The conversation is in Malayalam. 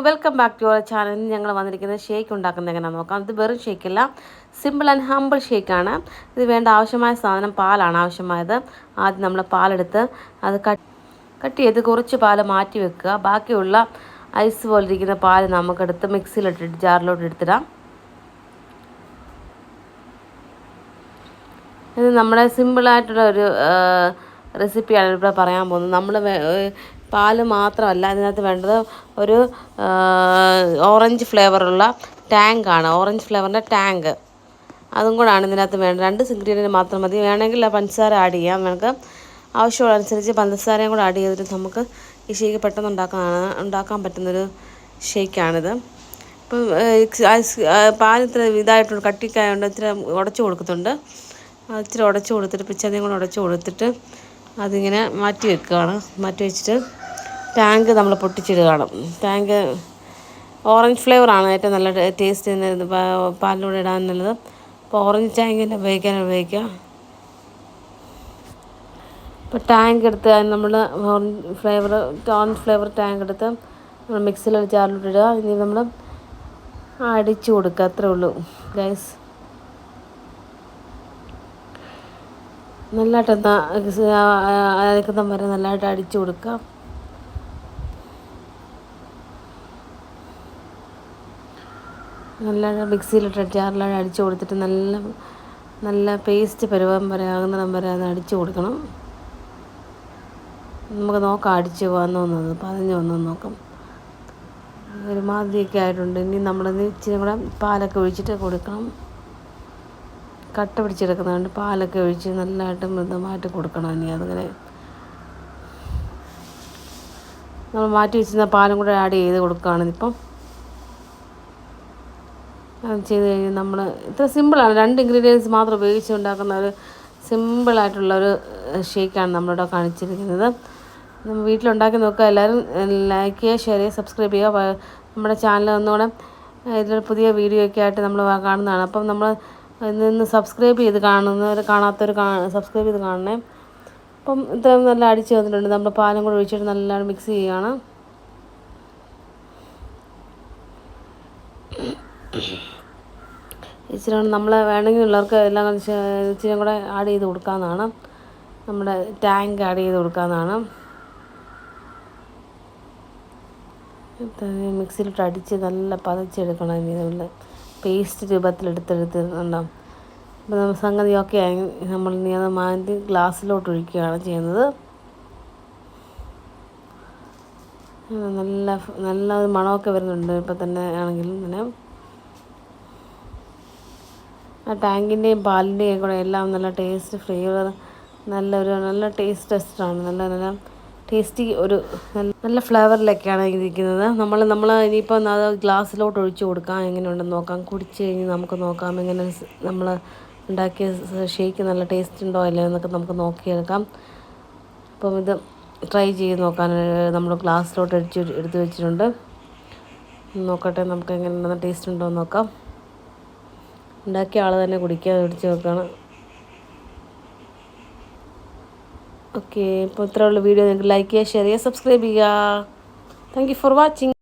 Welcome back to our channel. ഞങ്ങൾ വന്നിരിക്കുന്നത് ഷേക്ക് ഉണ്ടാക്കുന്നത് എങ്ങനെയാണെന്ന് നോക്കാം. ഇത് വെറും ഷേക്കല്ല, സിമ്പിൾ ആൻഡ് ഹമ്പിൾ ഷേക്കാണ്. ഇത് വേണ്ട ആവശ്യമായ സാധനം പാലാണ് ആവശ്യമായത്. ആദ്യം നമ്മൾ പാലെടുത്ത് അത് കട്ട് ചെയ്ത് കുറച്ച് പാൽ മാറ്റി വെക്കുക. ബാക്കിയുള്ള ഐസ് പോലെ ഇരിക്കുന്ന പാൽ നമുക്കെടുത്ത് മിക്സിയിലിട്ടിട്ട് ജാറിലോട്ട് എടുത്തിടാം. ഇത് നമ്മുടെ സിമ്പിളായിട്ടുള്ള ഒരു റെസിപ്പിയാണ് ഇവിടെ പറയാൻ പോകുന്നത്. നമ്മൾ പാല് മാത്രമല്ല അതിനകത്ത് വേണ്ടത് ഒരു ഓറഞ്ച് ഫ്ലേവറുള്ള ടാങ്കാണ്, ഓറഞ്ച് ഫ്ലേവറിൻ്റെ ടാങ്ക്. അതും കൂടാണ് ഇതിനകത്ത് വേണ്ടത്. 2 ഇൻഗ്രീഡിയൻറ്റ് മാത്രം മതി. വേണമെങ്കിൽ പഞ്ചസാര ആഡ് ചെയ്യാം. നമുക്ക് ആവശ്യമുള്ളതനുസരിച്ച് പഞ്ചസാരയും കൂടെ ആഡ് ചെയ്തിട്ട് നമുക്ക് ഈ ഷേക്ക് പെട്ടെന്ന് ഉണ്ടാക്കാൻ പറ്റുന്നൊരു ഷേക്കാണിത്. ഇപ്പം പാൽ ഇത്ര ഇതായിട്ട് കട്ടിക്കായതുകൊണ്ട് ഇത്തിരി ഉടച്ചു കൊടുക്കുന്നുണ്ട്. ഇച്ചിരി ഉടച്ചു കൊടുത്തിട്ട് പിച്ചതയും കൂടെ ഉടച്ചു കൊടുത്തിട്ട് അതിങ്ങനെ മാറ്റി വെക്കുകയാണ്. മാറ്റി വെച്ചിട്ട് ടാങ്ക് നമ്മൾ പൊട്ടിച്ചിടുകയാണ്. ടാങ്ക് ഓറഞ്ച് ഫ്ലേവറാണ് ഏറ്റവും നല്ല ടേസ്റ്റ് പാലിലൂടെ ഇടാൻ നല്ലത്. അപ്പോൾ ഓറഞ്ച് ടാങ്ക് തന്നെ ഉപയോഗിക്കുക. ഇപ്പോൾ ടാങ്ക് എടുത്ത് നമ്മൾ ഓറഞ്ച് ഫ്ലേവർ ടാങ്ക് എടുത്ത് നമ്മൾ മിക്സിയിൽ ജാറിലിട്ടിടുക. ഇനി നമ്മൾ അടിച്ചു കൊടുക്കുക. അത്രേ ഉള്ളൂ ഗൈസ്. നല്ലതായിട്ട് അരക്കുന്ന വരെ നല്ലതായിട്ട് അടിച്ചു കൊടുക്കുക. നല്ല മിക്സിയിലിട്ട് ജാറിലാണ് അടിച്ചു കൊടുത്തിട്ട് നല്ല പേസ്റ്റ് പരുവം വരെ ആകുന്നിടം വരെ അത് അടിച്ചു കൊടുക്കണം. നമുക്ക് നോക്കാം അടിച്ച് വന്നോന്നത്, പതിഞ്ഞ് വന്നു നോക്കാം. ഒരുമാതിരിയൊക്കെ ആയിട്ടുണ്ട്. ഇനി നമ്മളിത് ഇച്ചിരി കൂടെ പാലൊക്കെ ഒഴിച്ചിട്ട് കൊടുക്കണം. കട്ട പിടിച്ചെടുക്കുന്നതുകൊണ്ട് പാലൊക്കെ ഒഴിച്ച് നല്ലതായിട്ട് മൃദുമായിട്ട് കൊടുക്കണം. ഇനി അതിങ്ങനെ നമ്മൾ മാറ്റി വെച്ചിരുന്ന പാലും കൂടെ ആഡ് ചെയ്ത് കൊടുക്കുകയാണ്. ഇപ്പം അത് ചെയ്ത് കഴിഞ്ഞ് നമ്മൾ ഇത്ര സിമ്പിളാണ്. 2 ഇൻഗ്രീഡിയൻസ് മാത്രം ഉപയോഗിച്ച് ഉണ്ടാക്കുന്ന ഒരു സിമ്പിളായിട്ടുള്ളൊരു ഷേക്കാണ് നമ്മളിവിടെ കാണിച്ചിരിക്കുന്നത്. നമ്മൾ വീട്ടിലുണ്ടാക്കി നോക്കുക. എല്ലാവരും ലൈക്ക് ചെയ്യുക, ഷെയർ ചെയ്യുക, സബ്സ്ക്രൈബ് ചെയ്യുക. നമ്മുടെ ചാനൽ ഒന്നുകൂടെ ഇതിലൊരു പുതിയ വീഡിയോ ഒക്കെ ആയിട്ട് നമ്മൾ കാണുന്നതാണ്. അപ്പം നമ്മൾ നിന്ന് സബ്സ്ക്രൈബ് ചെയ്ത് കാണാത്തവർ സബ്സ്ക്രൈബ് ചെയ്ത് കാണണേ. അപ്പം ഇത്രയും നല്ല അടിച്ച് വന്നിട്ടുണ്ട്. നമ്മൾ പാലും കൂടെ ഒഴിച്ചിട്ട് നല്ലോണം മിക്സ് ചെയ്യുകയാണ്. ഇച്ചിരി നമ്മൾ വേണമെങ്കിൽ ഉള്ളവർക്ക് എല്ലാം ഇച്ചിരി കൂടെ ആഡ് ചെയ്ത് കൊടുക്കാവുന്നതാണ്. നമ്മുടെ ടാങ്ക് ആഡ് ചെയ്ത് കൊടുക്കാവുന്നതാണ്. മിക്സിയിലിട്ട് അടിച്ച് നല്ല പതച്ചെടുക്കണം. ഇനി നല്ല പേസ്റ്റ് രൂപത്തിലെടുത്തിട്ടുണ്ടാവും. അപ്പോൾ നമ്മൾ സംഗതിയൊക്കെ ആയി നമ്മൾ ഇനി അത് മാറ്റി ഗ്ലാസ്സിലോട്ട് ഒഴിക്കുകയാണ് ചെയ്യുന്നത്. നല്ല മണമൊക്കെ വരുന്നുണ്ട് ഇപ്പം തന്നെ ആണെങ്കിലും. പിന്നെ ആ ടാങ്കിൻ്റെയും പാലിൻ്റെയും കൂടെ എല്ലാം നല്ല ടേസ്റ്റ് ഫ്ലേവർ നല്ല ടേസ്റ്റ് ടെസ്റ്റാണ്. നല്ല ടേസ്റ്റി ഒരു നല്ല ഫ്ലേവറിലൊക്കെയാണ് ഇരിക്കുന്നത്. നമ്മൾ ഇനിയിപ്പോൾ അത് ഗ്ലാസ്സിലോട്ട് ഒഴിച്ച് കൊടുക്കാം. എങ്ങനെയുണ്ടെന്ന് നോക്കാം. കുടിച്ച് കഴിഞ്ഞ് നമുക്ക് നോക്കാം എങ്ങനെ നമ്മൾ ഉണ്ടാക്കിയ ഷേക്ക് നല്ല ടേസ്റ്റ് ഉണ്ടോ ഇല്ലയോ എന്നൊക്കെ നമുക്ക് നോക്കിയെടുക്കാം. അപ്പം ഇത് ട്രൈ ചെയ്ത് നോക്കാൻ നമ്മൾ ഗ്ലാസ്സിലോട്ട് എടുത്ത് വെച്ചിട്ടുണ്ട്. നോക്കട്ടെ നമുക്ക് എങ്ങനെയുണ്ടെന്ന് ടേസ്റ്റ് ഉണ്ടോ എന്ന് നോക്കാം. ഉണ്ടാക്കിയ ആൾ തന്നെ കുടിക്കാതെ പിടിച്ച് വെക്കണം. ഓക്കെ, ഇപ്പോൾ ഇത്രയുള്ള വീഡിയോ നിങ്ങൾക്ക് ലൈക്ക് ചെയ്യുക, ഷെയർ ചെയ്യുക, സബ്സ്ക്രൈബ് ചെയ്യുക. Thank you for watching.